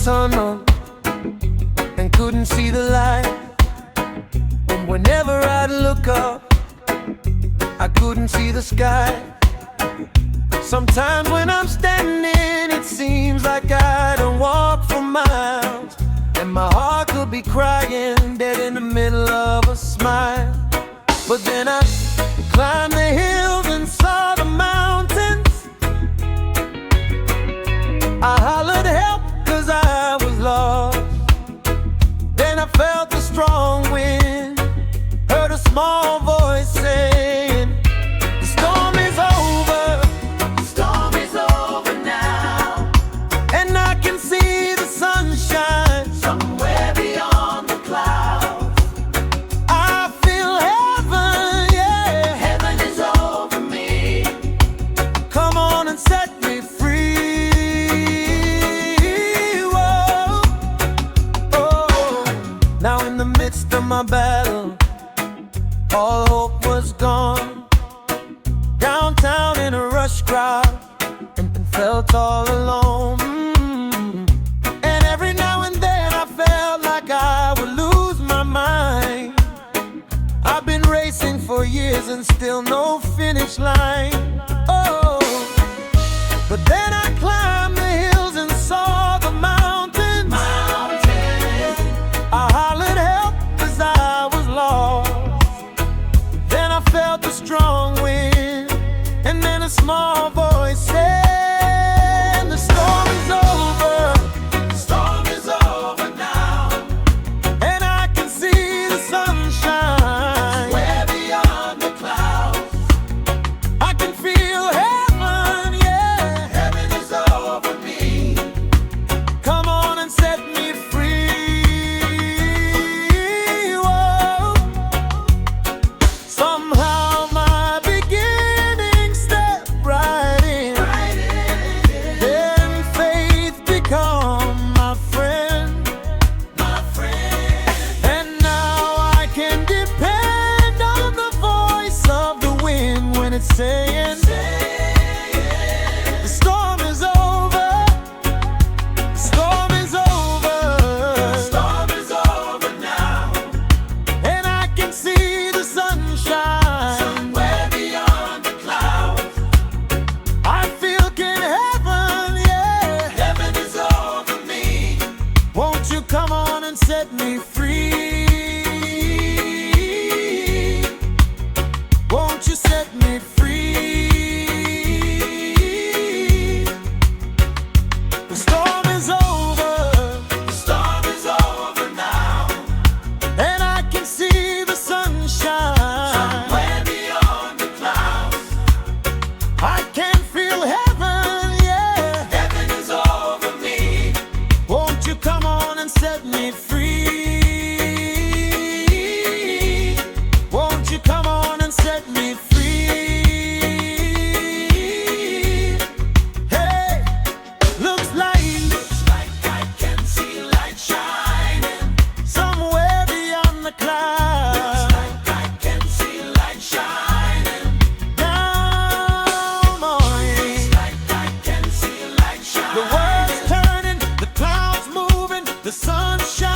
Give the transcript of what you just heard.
tunnel and couldn't see the light. And whenever I'd look up, I couldn't see the sky. Sometimes when I'm standing, it seems like I don't walk for miles, and my heart could be crying dead in the middle of a smile. But then I climbed the hills and saw the mountains. I hollered help 'cause I was lost. Then I felt the strong wind, heard a small voice saying, "The storm is over, the storm is over now." And I can see the sunshine somewhere beyond the clouds. I feel heaven, yeah, heaven is over me. Come on and set me free. Whoa. Oh. Now in the midst of my battle, all hope was gone. Downtown in a rush crowd, and felt all alone. And every now and then I felt like I would lose my mind. I've been racing for years and still no finish line. Oh, but then I climbed the hills and saw the mountains. I hollered help 'cause I was lost. Then I felt the strong wind, and then a small voice said, "The storm is over, the storm is over now." And I can see the sunshine way beyond the clouds. I can feel heaven, yeah, heaven is over me. Come on and set me free. Whoa. Somehow my beginning stepped right in. Then faith become my friend. And now I can depend on the voice of the wind when it's saying, "The storm is over, the storm is over, the storm is over now." And I can see the sunshine somewhere beyond the clouds. I feel in heaven, yeah, heaven is over me. Won't you come on and set me free? Won't you set me free? The storm is over, the storm is over now. And I can see the sunshine somewhere beyond the clouds. I can feel heaven, yeah, heaven is over me. Won't you come on and set me free? Won't you come on and set me free? Hey, looks like I can see light shining somewhere beyond the clouds. Looks like I can see light shining down on me. Looks like I can see light shining. The world's turning, the clouds moving, the sun shining.